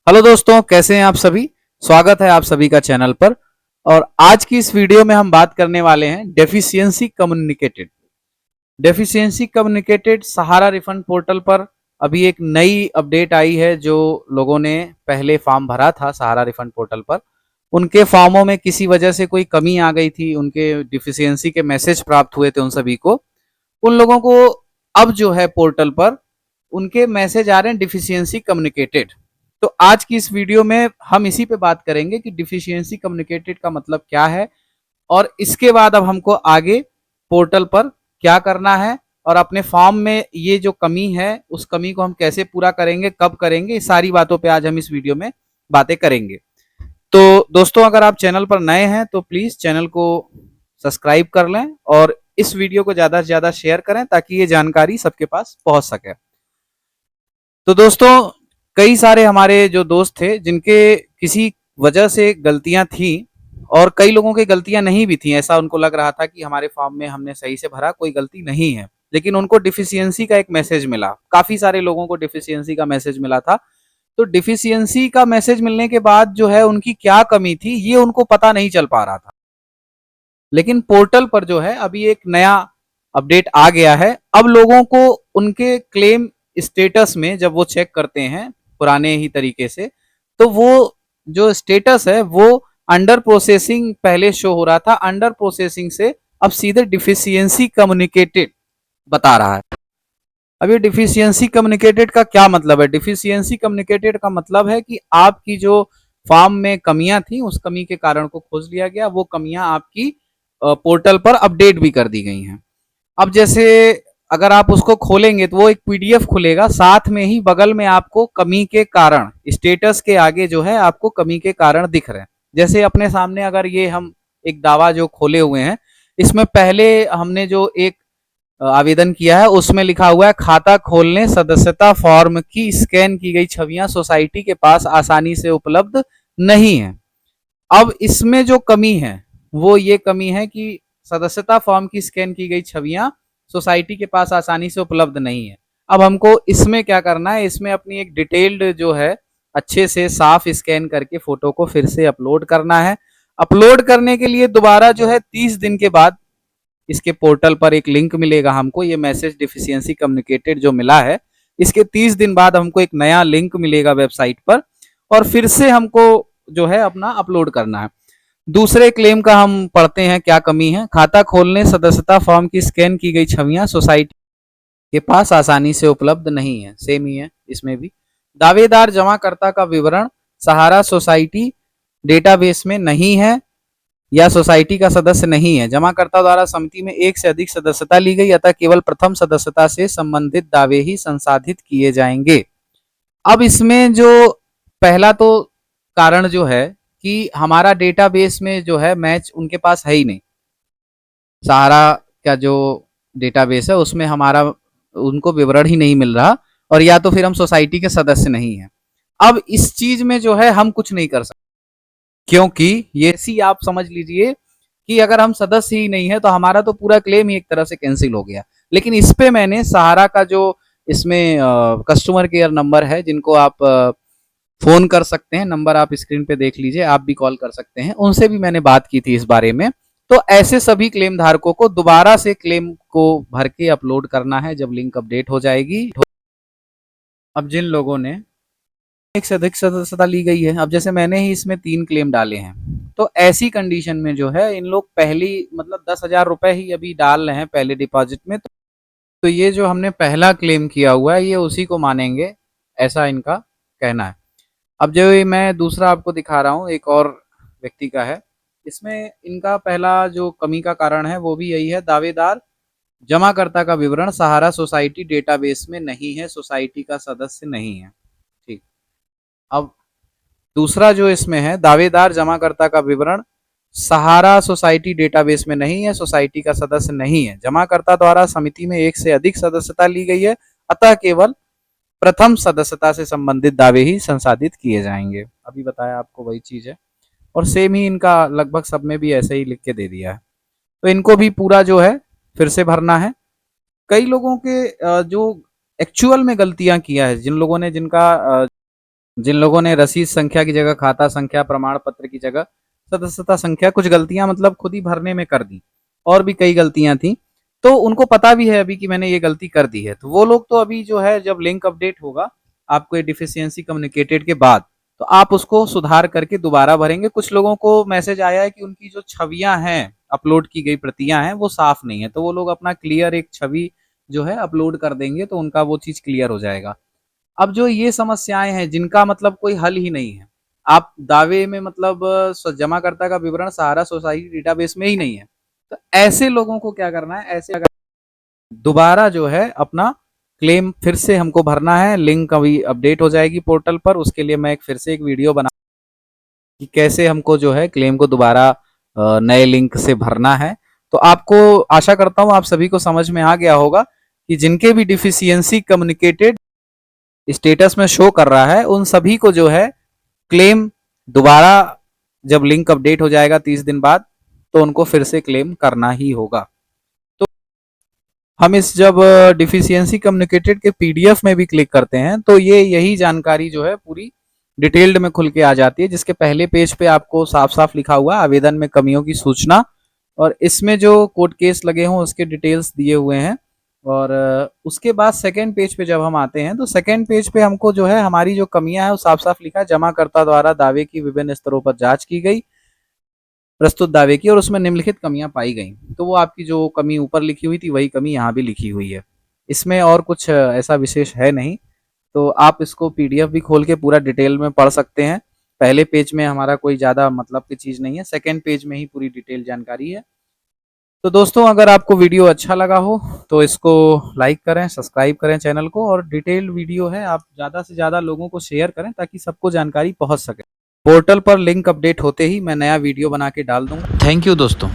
Hello दोस्तों, कैसे हैं आप सभी। स्वागत है आप सभी का चैनल पर। और आज की इस वीडियो में हम बात करने वाले हैं डेफिशिएंसी कम्युनिकेटेड सहारा रिफंड पोर्टल पर अभी एक नई अपडेट आई है। जो लोगों ने पहले फॉर्म भरा था सहारा रिफंड पोर्टल पर, उनके फॉर्मों में किसी वजह से कोई कमी आ गई थी, उनके डिफिशियंसी के मैसेज प्राप्त हुए थे उन सभी को। उन लोगों को अब जो है पोर्टल पर उनके मैसेज आ रहे हैं डिफिशियंसी कम्युनिकेटेड। तो आज की इस वीडियो में हम इसी पे बात करेंगे कि डिफिशियंसी कम्युनिकेटेड का मतलब क्या है, और इसके बाद अब हमको आगे पोर्टल पर क्या करना है, और अपने फॉर्म में ये जो कमी है उस कमी को हम कैसे पूरा करेंगे, कब करेंगे, इस सारी बातों पे आज हम इस वीडियो में बातें करेंगे। तो दोस्तों, अगर आप चैनल पर नए हैं तो प्लीज चैनल को सब्सक्राइब कर लें और इस वीडियो को ज्यादा से ज्यादा शेयर करें ताकि ये जानकारी सबके पास पहुंच सके। तो दोस्तों, कई सारे हमारे जो दोस्त थे जिनके किसी वजह से गलतियां थी, और कई लोगों की गलतियां नहीं भी थी। ऐसा उनको लग रहा था कि हमारे फॉर्म में हमने सही से भरा, कोई गलती नहीं है, लेकिन उनको डिफिशियंसी का एक मैसेज मिला। काफी सारे लोगों को डिफिशियंसी का मैसेज मिला था। तो डिफिशियंसी का मैसेज मिलने के बाद जो है उनकी क्या कमी थी ये उनको पता नहीं चल पा रहा था। लेकिन पोर्टल पर जो है अभी एक नया अपडेट आ गया है। अब लोगों को उनके क्लेम स्टेटस में जब वो चेक करते हैं पुराने ही तरीके से, तो वो जो स्टेटस है वो अंडर प्रोसेसिंग पहले शो हो रहा था, अंडर प्रोसेसिंग से अब सीधे डिफिशियंसी कम्युनिकेटेड बता रहा है। अब ये डिफिशियंसी कम्युनिकेटेड का क्या मतलब है? डिफिशियंसी कम्युनिकेटेड का मतलब है कि आपकी जो फॉर्म में कमियां थी उस कमी के कारण को खोज लिया गया, वो कमियां आपकी पोर्टल पर अपडेट भी कर दी गई हैं। अब जैसे अगर आप उसको खोलेंगे तो वो एक पीडीएफ खुलेगा, साथ में ही बगल में आपको कमी के कारण, स्टेटस के आगे जो है आपको कमी के कारण दिख रहे हैं। जैसे अपने सामने अगर ये हम एक दावा जो खोले हुए हैं, इसमें पहले हमने जो एक आवेदन किया है उसमें लिखा हुआ है खाता खोलने सदस्यता फॉर्म की स्कैन की गई छवियां सोसाइटी के पास आसानी से उपलब्ध नहीं है। अब इसमें जो कमी है वो ये कमी है कि सदस्यता फॉर्म की स्कैन की गई छवियां सोसाइटी के पास आसानी से उपलब्ध नहीं है। अब हमको इसमें क्या करना है, इसमें अपनी एक डिटेल्ड जो है अच्छे से साफ स्कैन करके फोटो को फिर से अपलोड करना है। अपलोड करने के लिए दोबारा जो है 30 दिन के बाद इसके पोर्टल पर एक लिंक मिलेगा हमको। ये मैसेज डिफिशियंसी कम्युनिकेटेड जो मिला है, इसके 30 दिन बाद हमको एक नया लिंक मिलेगा वेबसाइट पर, और फिर से हमको जो है अपना अपलोड करना है। दूसरे क्लेम का हम पढ़ते हैं क्या कमी है। खाता खोलने सदस्यता फॉर्म की स्कैन की गई छवियां सोसाइटी के पास आसानी से उपलब्ध नहीं है, सेम ही है इसमें भी। दावेदार जमाकर्ता का विवरण सहारा सोसाइटी डेटाबेस में नहीं है या सोसाइटी का सदस्य नहीं है। जमाकर्ता द्वारा समिति में एक से अधिक सदस्यता ली गई, अतः केवल प्रथम सदस्यता से संबंधित दावे ही संसाधित किए जाएंगे। अब इसमें जो पहला तो कारण जो है कि हमारा डेटाबेस में जो है मैच उनके पास है ही नहीं। सहारा का जो डेटाबेस है उसमें हमारा उनको विवरण ही नहीं मिल रहा, और या तो फिर हम सोसाइटी के सदस्य नहीं है। अब इस चीज में जो है हम कुछ नहीं कर सकते, क्योंकि ये सी आप समझ लीजिए कि अगर हम सदस्य ही नहीं है तो हमारा तो पूरा क्लेम ही एक तरह से कैंसिल हो गया। लेकिन इस पे मैंने सहारा का जो इसमें कस्टमर केयर नंबर है, जिनको आप फोन कर सकते हैं, नंबर आप स्क्रीन पे देख लीजिए, आप भी कॉल कर सकते हैं, उनसे भी मैंने बात की थी इस बारे में। तो ऐसे सभी क्लेम धारकों को दोबारा से क्लेम को भर के अपलोड करना है जब लिंक अपडेट हो जाएगी। अब जिन लोगों ने एक से अधिक सदस्यता ली गई है, अब जैसे मैंने ही इसमें 3 क्लेम डाले हैं, तो ऐसी कंडीशन में जो है इन लोग पहली मतलब 10,000 रुपए ही अभी डाल रहे हैं पहले डिपॉजिट में। तो ये जो हमने पहला क्लेम किया हुआ है ये उसी को मानेंगे, ऐसा इनका कहना है। अब जो ये मैं दूसरा आपको दिखा रहा हूँ एक और व्यक्ति का है, इसमें इनका पहला जो कमी का कारण है वो भी यही है, दावेदार जमाकर्ता का विवरण सहारा सोसाइटी डेटाबेस में नहीं है, सोसाइटी का सदस्य नहीं है। ठीक। अब दूसरा जो इसमें है, दावेदार जमाकर्ता का विवरण सहारा सोसाइटी डेटाबेस में नहीं है, सोसाइटी का सदस्य नहीं है। जमाकर्ता द्वारा समिति में एक से अधिक सदस्यता ली गई है, अतः केवल प्रथम सदस्यता से संबंधित दावे ही संसाधित किए जाएंगे। अभी बताया आपको वही चीज है, और सेम ही इनका लगभग सब में भी ऐसे ही लिख के दे दिया है। तो इनको भी पूरा जो है फिर से भरना है। कई लोगों के जो एक्चुअल में गलतियां किया है, जिन लोगों ने जिनका जिन लोगों ने रसीद संख्या की जगह खाता संख्या, प्रमाण पत्र की जगह सदस्यता संख्या, कुछ गलतियां मतलब खुद ही भरने में कर दी, और भी कई गलतियां थी, तो उनको पता भी है अभी कि मैंने ये गलती कर दी है, तो वो लोग तो अभी जो है जब लिंक अपडेट होगा आपको ये डिफिशियंसी कम्युनिकेटेड के बाद, तो आप उसको सुधार करके दोबारा भरेंगे। कुछ लोगों को मैसेज आया है कि उनकी जो छवियां हैं, अपलोड की गई प्रतियां हैं, वो साफ नहीं है, तो वो लोग अपना क्लियर एक छवि जो है अपलोड कर देंगे, तो उनका वो चीज क्लियर हो जाएगा। अब जो ये समस्याएं हैं जिनका मतलब कोई हल ही नहीं है, आप दावे में मतलब जमाकर्ता का विवरण सहारा सोसाइटी डेटाबेस में ही नहीं है, तो ऐसे लोगों को क्या करना है, ऐसे अगर दोबारा जो है अपना क्लेम फिर से हमको भरना है। लिंक अभी अपडेट हो जाएगी पोर्टल पर, उसके लिए मैं एक फिर से एक वीडियो बना कि कैसे हमको जो है क्लेम को दोबारा नए लिंक से भरना है। तो आपको आशा करता हूं आप सभी को समझ में आ गया होगा कि जिनके भी डिफिशियंसी कम्युनिकेटेड स्टेटस में शो कर रहा है, उन सभी को जो है क्लेम दोबारा जब लिंक अपडेट हो जाएगा 30 दिन बाद, तो उनको फिर से क्लेम करना ही होगा। तो हम इस जब डिफिशियंसी कम्युनिकेटेड के पीडीएफ में भी क्लिक करते हैं, तो ये यही जानकारी जो है पूरी डिटेल्ड में खुल के आ जाती है, जिसके पहले पेज पे आपको साफ साफ लिखा हुआ है आवेदन में कमियों की सूचना, और इसमें जो कोर्ट केस लगे हों उसके डिटेल्स दिए हुए हैं। और उसके बाद सेकंड पेज पे जब हम आते हैं, तो सेकंड पेज पे हमको जो है हमारी जो कमियां हैं वो साफ साफ लिखा है, जमाकर्ता द्वारा दावे की विभिन्न स्तरों पर जांच की गई, प्रस्तुत दावे की, और उसमें निम्नलिखित कमियां पाई गई। तो वो आपकी जो कमी ऊपर लिखी हुई थी वही कमी यहाँ भी लिखी हुई है, इसमें और कुछ ऐसा विशेष है नहीं। तो आप इसको पीडीएफ भी खोल के पूरा डिटेल में पढ़ सकते हैं। पहले पेज में हमारा कोई ज़्यादा मतलब की चीज़ नहीं है, सेकंड पेज में ही पूरी डिटेल जानकारी है। तो दोस्तों अगर आपको वीडियो अच्छा लगा हो तो इसको लाइक करें, सब्सक्राइब करें चैनल को, और डिटेल वीडियो है आप ज़्यादा से ज़्यादा लोगों को शेयर करें ताकि सबको जानकारी पहुंच सके। पोर्टल पर लिंक अपडेट होते ही मैं नया वीडियो बना के डाल दूंगा। थैंक यू दोस्तों।